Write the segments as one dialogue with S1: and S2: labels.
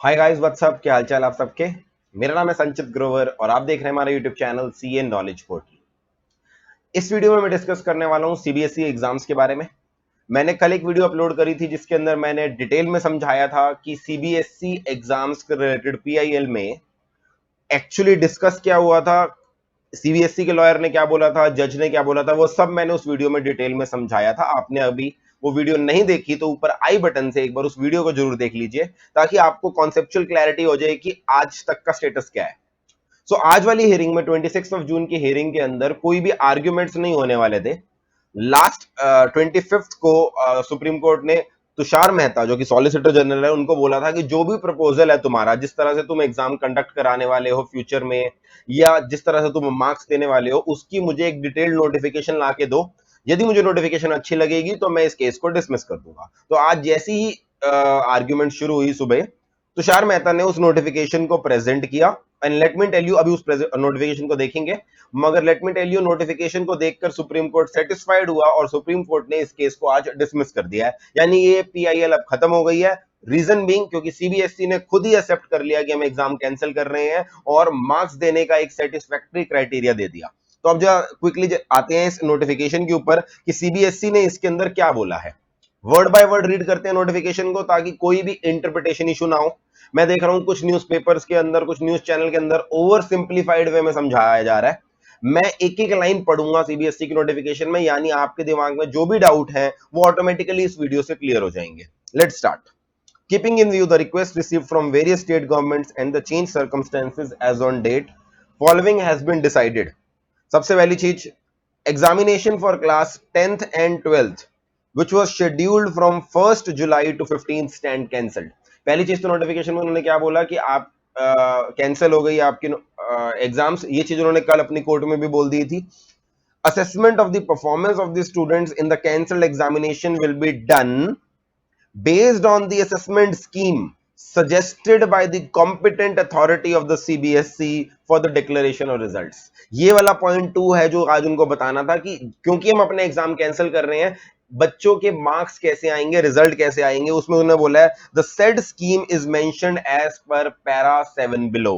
S1: Hi guys, WhatsApp, क्या हालचाल आप सबके। मेरा नाम है संचित ग्रोवर और आप देख रहे हैं हमारा YouTube channel CA knowledge portal. इस वीडियो में मैं डिस्कस करने वाला हूं सीबीएसई एग्जाम्स के बारे में। मैंने कल एक वीडियो अपलोड करी थी जिसके अंदर मैंने डिटेल में समझाया था कि सीबीएसई एग्जाम्स के रिलेटेड पीआईएल में एक्चुअली डिस्कस क्या हुआ था, सीबीएसई के लॉयर ने क्या बोला था, जज ने क्या बोला था, वो सब मैंने उस वीडियो में डिटेल में समझाया था। आपने अभी वो वीडियो नहीं देखी तो ऊपर आई बटन से एक बार उस वीडियो को जरूर देख लीजिए ताकि आपको कॉन्सेप्चुअल क्लैरिटी हो जाए कि आज तक का स्टेटस क्या है। आज वाली हियरिंग में 26 जून की हियरिंग के अंदर कोई भी आर्ग्यूमेंट्स नहीं होने वाले थे। लास्ट 25 को सुप्रीम कोर्ट ने तुषार मेहता जो कि सॉलिसिटर जनरल है उनको बोला था कि जो भी प्रपोजल है तुम्हारा, जिस तरह से तुम एग्जाम कंडक्ट कराने वाले हो फ्यूचर में या जिस तरह से तुम मार्क्स देने वाले हो, उसकी मुझे एक डिटेल्ड नोटिफिकेशन ला के दो। यदि मुझे नोटिफिकेशन अच्छी लगेगी तो मैं इस केस को डिसमिस कर दूंगा। तो आज जैसी ही आर्ग्यूमेंट शुरू हुई सुबह, तुषार मेहता ने उस नोटिफिकेशन को प्रेजेंट किया। And let me tell you, अभी उस नोटिफिकेशन को देखेंगे, मगर let me tell you, notification को देखकर सुप्रीम कोर्ट सेटिस्फाइड हुआ और सुप्रीम कोर्ट ने इस केस को आज डिसमिस कर दिया है। यानी ये पीआईएल अब खत्म हो गई है। रीजन बीइंग क्योंकि सीबीएसई ने खुद ही एक्सेप्ट कर लिया कि हम एग्जाम कैंसिल कर रहे हैं और मार्क्स देने का एक सेटिस्फैक्टरी क्राइटेरिया दे दिया। तो अब जो क्विकली आते हैं इस नोटिफिकेशन के ऊपर कि सीबीएसई ने इसके अंदर क्या बोला है। वर्ड बाय वर्ड रीड करते हैं नोटिफिकेशन को ताकि कोई भी इंटरप्रिटेशन इशू ना हो। मैं देख रहा हूं कुछ न्यूज़पेपर्स के अंदर, कुछ न्यूज चैनल के अंदर ओवर सिंप्लीफाइड वे में समझाया जा रहा है। मैं एक एक लाइन पढ़ूंगा सीबीएसई की नोटिफिकेशन में, यानी आपके दिमाग में जो भी डाउट है वो ऑटोमेटिकली इस वीडियो से क्लियर हो जाएंगे। Let's start. Keeping in view the request received from various state governments and the change circumstances as on date following has been decided. सबसे पहली चीज, examination for class 10th and 12th which was scheduled from 1st July to 15th stand cancelled। पहली चीज तो notification में उन्होंने क्या बोला कि आप कैंसिल हो गई आपकी एग्जाम्स। ये चीज उन्होंने कल अपनी कोर्ट में भी बोल दी थी। assessment of the performance of the students in the cancelled examination will be done based on the assessment scheme suggested by the competent authority of the CBSE for the declaration of results। ये वाला point 2 है जो आज उनको बताना था कि क्योंकि हम अपने एग्जाम कैंसिल कर रहे हैं, बच्चों के मार्क्स कैसे आएंगे, रिजल्ट कैसे आएंगे, उसमें उन्होंने बोला है the said scheme is mentioned as per para 7 बिलो।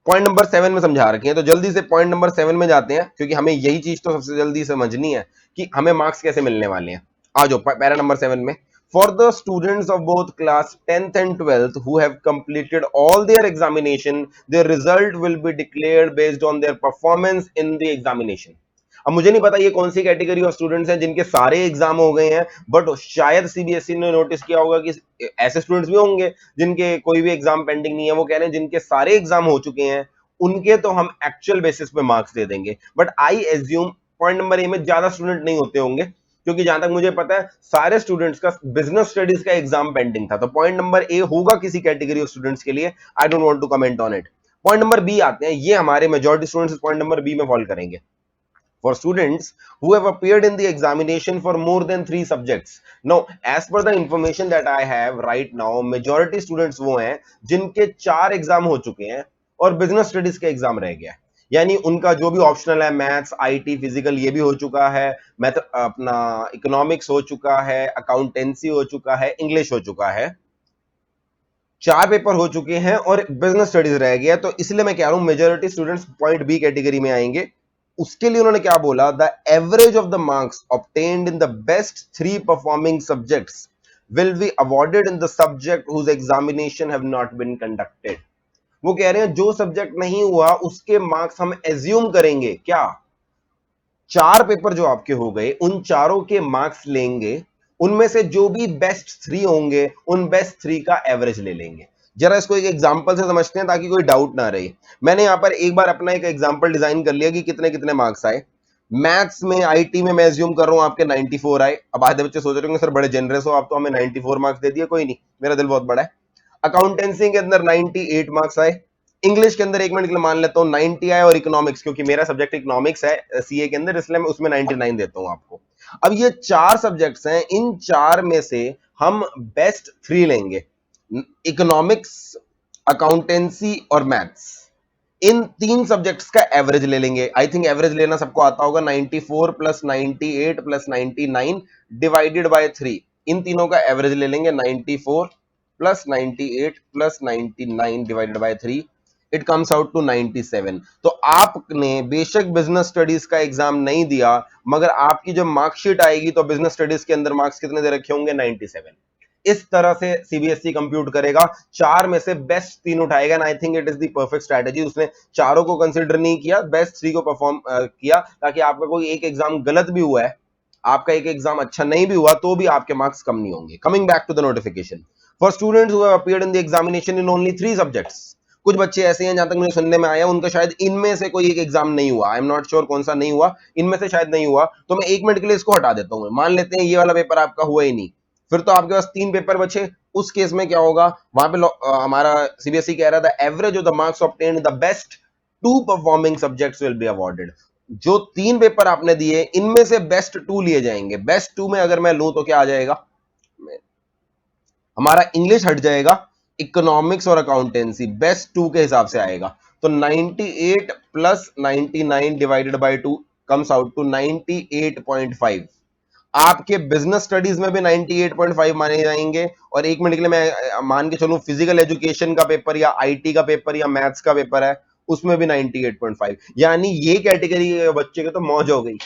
S1: पॉइंट नंबर 7 में समझा रखे हैं, तो जल्दी से पॉइंट नंबर 7 में जाते हैं क्योंकि हमें यही चीज तो सबसे जल्दी समझनी है कि हमें मार्क्स कैसे मिलने वाले हैं। आ जाओ पैरा नंबर 7 में। For the students of both class 10th and 12th who have completed all their examination, their result will be declared based on their performance in the examination। अब मुझे नहीं पता ये कौन सी कैटेगरी ऑफ स्टूडेंट्स हैं जिनके सारे एग्जाम हो गए हैं, बट शायद सीबीएसई ने नोटिस किया होगा कि ऐसे स्टूडेंट्स भी होंगे जिनके कोई भी एग्जाम पेंडिंग नहीं है। वो कह रहे हैं जिनके सारे एग्जाम हो चुके हैं उनके तो हम एक्चुअल बेसिस पे मार्क्स दे देंगे। But I assume point number A में ज्यादा स्टूडेंट नहीं होते होंगे क्योंकि जहां तक मुझे पता है सारे स्टूडेंट्स का बिजनेस स्टडीज का एग्जाम पेंडिंग था। तो पॉइंट नंबर ए होगा किसी कैटेगरी ऑफ स्टूडेंट्स के लिए। I don't want to comment on it. Point number B आते हैं, ये हमारे majority students point number B में फॉल करेंगे। For students who have appeared in the examination for more than 3 subjects, now as per the information that I have right now, majority students वो हैं जिनके 4 exam हो चुके हैं और business studies का एग्जाम रह गया है। यानी उनका जो भी ऑप्शनल है, मैथ्स, आईटी, फिजिकल, ये भी हो चुका है, मैथ अपना इकोनॉमिक्स हो चुका है, अकाउंटेंसी हो चुका है, इंग्लिश हो चुका है, 4 पेपर हो चुके हैं और बिजनेस स्टडीज रह गया। तो इसलिए मैं कह रहा हूं majority students point B category में आएंगे। उसके लिए उन्होंने क्या बोला, the average of the marks obtained in the best 3 performing subjects will be awarded in the subject whose examination have not been conducted. वो कह रहे हैं जो सब्जेक्ट नहीं हुआ उसके मार्क्स हम एज्यूम करेंगे। क्या 4 पेपर जो आपके हो गए उन चारों के मार्क्स लेंगे, उनमें से जो भी बेस्ट 3 होंगे उन बेस्ट 3 का एवरेज ले लेंगे। जरा इसको एक एग्जांपल से समझते हैं ताकि कोई डाउट ना रहे। मैंने यहां पर एक बार अपना एक एग्जांपल डिजाइन कर लिया कि कितने कितने मार्क्स आए। मैथ्स में, आईटी में मैं एज्यूम कर रहा हूं आपके 94 आए। अब आधे बच्चे सोच रहे होंगे सर बड़े जेनरस हो आप, तो हमें 94 मार्क्स दे दिए। कोई नहीं, मेरा दिल बहुत बड़ा है। अकाउंटेंसी के अंदर 98 मार्क्स आए। इंग्लिश के अंदर एक मिनट के लिए मान लेता हूं 90 आए और इकोनॉमिक्स, क्योंकि मेरा सब्जेक्ट इकोनॉमिक्स है सीए के अंदर, इसलिए मैं उसमें 99 देता हूं आपको। अब ये 4 सब्जेक्ट्स हैं, इन 4 में से हम बेस्ट 3 लेंगे, इकोनॉमिक्स, अकाउंटेंसी और मैथ्स। इन 3 सब्जेक्ट्स का एवरेज ले लेंगे। आई थिंक एवरेज लेना सबको आता होगा, 94 प्लस 98 प्लस 99 डिवाइडेड बाय 3। इन तीनों का एवरेज ले लेंगे, 94 plus 98 plus 99 divided by 3, it comes out to 97। तो आपने बेशक बिजनेस स्टडीज का एग्जाम नहीं दिया, मगर आपकी जब मार्कशीट आएगी तो बिजनेस स्टडीज के अंदर मार्क्स कितने दे रखे होंगे? 97। इस तरह से सीबीएसई कंप्यूट करेगा, चार में से बेस्ट तीन उठाएगा, and I think it is the perfect strategy. उसने चारों को कंसीडर नहीं किया, बेस्ट थ्री को परफॉर्म किया, ताकि आपका कोई एक एग्जाम गलत भी हुआ है, आपका एक एग्जाम अच्छा नहीं भी हुआ, तो भी आपके मार्क्स कम नहीं होंगे। Coming back to the notification for students who have appeared in the examination in only 3 subjects. कुछ बच्चे ऐसे हैं, जहां तक मुझे सुनने में आया, उनका शायद इनमें से कोई एक एग्जाम नहीं हुआ, आई एम नॉट श्योर कौन सा नहीं हुआ, इनमें से शायद नहीं हुआ, तो मैं 1 मिनट के लिए इसको हटा देता हूं। मान लेते हैं ये वाला पेपर आपका हुआ ही नहीं, फिर तो आपके पास 3 पेपर बचे। उस केस में क्या होगा? वहां पे हमारा सीबीएसई कह रहा था average of the marks obtained in the best 2 performing subjects will be awarded. जो 3 पेपर आपने दिए, इनमें से बेस्ट 2 लिए जाएंगे। बेस्ट 2 में अगर मैं लूं तो क्या आ जाएगा? हमारा इंग्लिश हट जाएगा, इकोनॉमिक्स और अकाउंटेंसी बेस्ट 2 के हिसाब से आएगा। तो 98 plus 99 divided by 2 comes out to 98.5। आपके बिजनेस स्टडीज में भी 98.5 माने जाएंगे, और 1 मिनट के लिए मैं मान के चलूं फिजिकल एजुकेशन का पेपर या आईटी का पेपर या मैथ्स का पेपर है, उसमें भी 98.5। यानी ये कैटेगरी के बच्चे के तो मौज हो गई,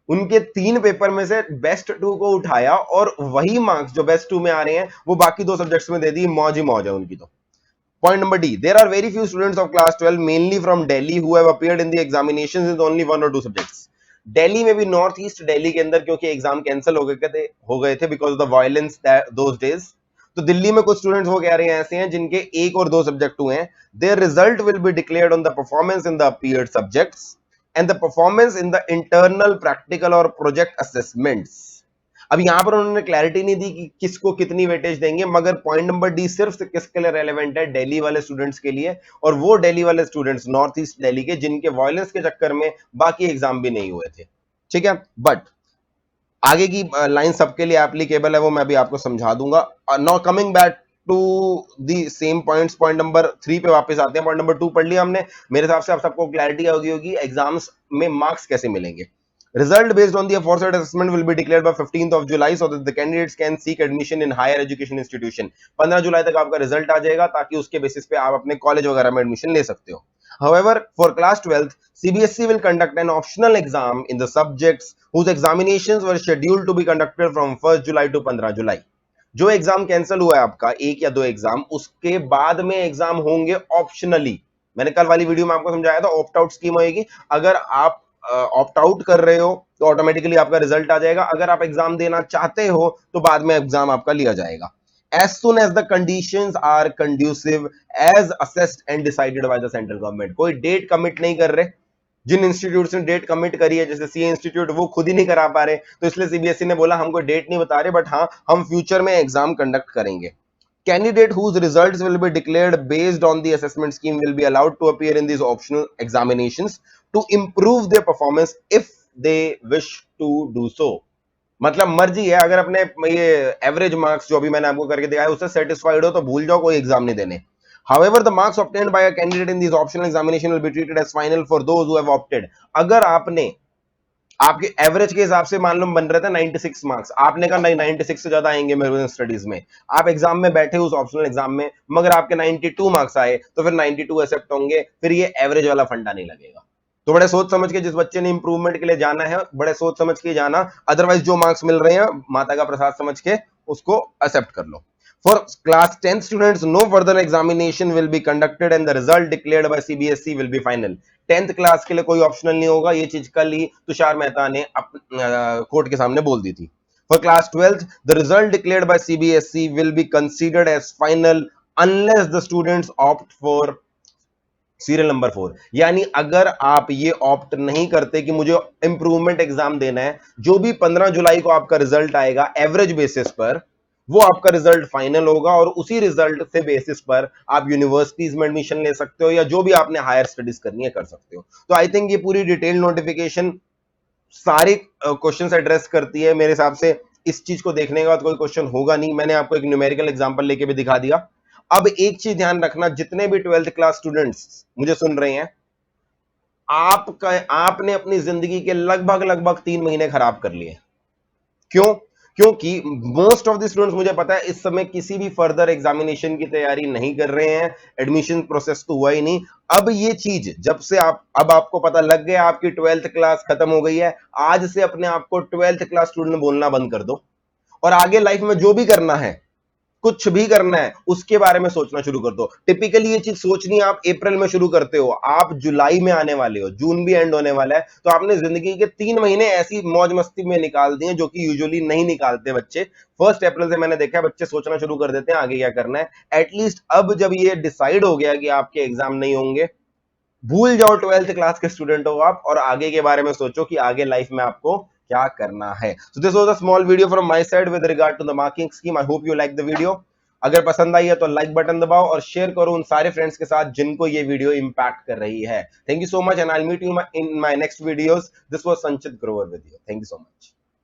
S1: उनके 3 पेपर में से बेस्ट 2 को उठाया, और वही मार्क्स जो बेस्ट 2 में आ रहे हैं वो बाकी 2 सब्जेक्ट्स में दे दी। मौज ही मौज है उनकी तो। Point number D. There are very few students of class 12, mainly from Delhi, who have appeared in the examinations with only 1 or 2 subjects. Delhi में भी नॉर्थ ईस्ट दिल्ली के अंदर, क्योंकि एग्जाम कैंसिल हो गए थे because of the violence those days, तो दिल्ली में कुछ स्टूडेंट्स वो कह रहे हैं ऐसे हैं जिनके 1 और 2 सब्जेक्ट हुए हैं। There result will be declared on the performance in the appeared subjects and the performance in the internal practical और प्रोजेक्ट असेसमेंट्स। अब यहां पर उन्होंने क्लैरिटी नहीं दी कि किसको कितनी वेटेज देंगे, मगर पॉइंट नंबर डी सिर्फ किसके लिए रेलेवेंट है? दिल्ली वाले स्टूडेंट्स के लिए, और वो दिल्ली वाले स्टूडेंट्स नॉर्थ ईस्ट दिल्ली के, जिनके वायलेंस के चक्कर में बाकी एग्जाम भी नहीं हुए थे। ठीक है, बट आगे की लाइन सबके लिए एप्लीकेबल है, वो मैं भी आपको समझा दूंगा। Now coming back to the same points, point number 3 पे वापस आते हैं। पॉइंट नंबर 2 पढ़ लिया हमने, मेरे हिसाब से आप सबको क्लैरिटी होगी एग्जाम्स में मार्क्स कैसे मिलेंगे। Result based on the aforesaid assessment will be declared by 15th of July so that the candidates can seek admission in higher education institution. 15 जुलाई तक आपका रिजल्ट आ जाएगा, ताकि उसके बेसिस पे आप अपने कॉलेज वगैरह में एडमिशन ले सकते हो। However, for class 12th, CBSE will conduct an optional exam in the subjects whose examinations were scheduled to be conducted from 1st July to 15 जुलाई। जो एग्जाम कैंसिल हुआ है आपका, 1 या 2 एग्जाम, उसके बाद में एग्जाम होंगे ऑप्शनली। मैंने कल वाली वीडियो में आपको समझाया था, ऑप्ट आउट स्कीम होगी। अगर आप ऑप्ट आउट कर रहे हो तो ऑटोमेटिकली आपका रिजल्ट आ जाएगा, अगर आप एग्जाम देना चाहते हो तो बाद में एग्जाम आपका लिया जाएगा। as soon as the conditions are conducive as assessed and decided by the central government। कोई डेट कमिट नहीं कर रहे, जिन इंस्टीट्यूट ने डेट कमिट करी है, जैसे सी इंस्टीट्यूट, वो खुद ही नहीं करा पा रहे, तो इसलिए सीबीएसई ने बोला हम कोई डेट नहीं बता रहे, बट हाँ हम फ्यूचर में एग्जाम कंडक्ट करेंगे। Candidate whose results will be declared based on the assessment scheme will be allowed to appear in these optional examinations to improve their performance if they wish to do so। मतलब मर्जी है, अगर अपने ये average marks जो अभी मैंने आपको करके दिखाया उससे सेटिस्फाइड हो तो भूल जाओ, कोई एग्जाम नहीं देने। However, the marks obtained by a candidate in these optional examination will be treated as final for those who have opted। अगर आपने आपके एवरेज के हिसाब से मान लो बन रहे थे 96 मार्क्स, आपने कहा नहीं 96 से ज्यादा आएंगे मेरे स्टडीज में, आप एग्जाम में बैठे उस ऑप्शनल एग्जाम में, मगर आपके 92 मार्क्स आए, तो फिर 92 एक्सेप्ट होंगे, फिर ये एवरेज वाला फंडा नहीं लगेगा। तो बड़े सोच समझ के, जिस बच्चे ने इंप्रूवमेंट के लिए जाना है, बड़े सोच समझ के जाना, अदरवाइज जो मार्क्स मिल रहे हैं माता का प्रसाद समझ के उसको एक्सेप्ट कर लो। For class 10 students, no further examination will be conducted and the result declared by CBSE will be final। 10th class के लिए कोई ऑप्शनल नहीं होगा, ये चीज कल ही तुषार मेहता ने कोर्ट के सामने बोल दी थी। For class 12th, the result declared by CBSE will be considered as final unless the students opt for serial number 4। यानी अगर आप ये ऑप्ट नहीं करते कि मुझे इंप्रूवमेंट एग्जाम देना है, जो भी 15 जुलाई को आपका रिजल्ट आएगा एवरेज बेसिस पर, वो आपका रिजल्ट फाइनल होगा, और उसी रिजल्ट से बेसिस पर आप यूनिवर्सिटीज में एडमिशन ले सकते हो, या जो भी आपने हायर स्टडीज करनी है कर सकते हो। तो आई थिंक ये पूरी डिटेल नोटिफिकेशन सारे क्वेश्चंस एड्रेस करती है। मेरे हिसाब से इस चीज को देखने के बाद कोई क्वेश्चन होगा नहीं। मैंने आपको एक न्यूमेरिकल एग्जांपल लेके भी दिखा दिया। अब एक चीज ध्यान रखना, जितने भी 12th क्लास स्टूडेंट्स मुझे सुन रहे हैं, आपने अपनी जिंदगी के लगभग 3 महीने खराब कर लिए। क्यों? क्योंकि मोस्ट ऑफ द स्टूडेंट्स मुझे पता है इस समय किसी भी फर्दर एग्जामिनेशन की तैयारी नहीं कर रहे हैं, एडमिशन प्रोसेस तो हुआ ही नहीं। अब ये चीज जब से अब आपको पता लग गया, आपकी 12th क्लास खत्म हो गई है, आज से अपने आप को 12th क्लास स्टूडेंट बोलना बंद कर दो और आगे लाइफ में जो भी करना है, कुछ भी करना है, उसके बारे में सोचना शुरू कर दो। टिपिकली ये चीज सोचनी आप अप्रैल में शुरू करते हो, आप जुलाई में आने वाले हो, जून भी एंड होने वाला है, तो आपने जिंदगी के 3 महीने ऐसी मौज मस्ती में निकाल दिए जो कि यूजुअली नहीं निकालते बच्चे। 1 अप्रैल से मैंने देखा है बच्चे सोचना शुरू कर देते हैं आगे क्या करना है। एटलीस्ट अब जब ये डिसाइड हो गया कि आपके एग्जाम नहीं होंगे, भूल जाओ 12th क्लास के स्टूडेंट हो आप और आगे के बारे में सोचो कि आगे लाइफ में आपको क्या करना है। So this was a small video from my side with regard to the marking scheme. I hope you like the video. अगर पसंद आई है तो लाइक बटन दबाओ और शेयर करो उन सारे फ्रेंड्स के साथ जिनको ये वीडियो इंपैक्ट कर रही है। Thank you so much and I will meet you in my next videos. This was Sanchit Grover with you. Thank you so much.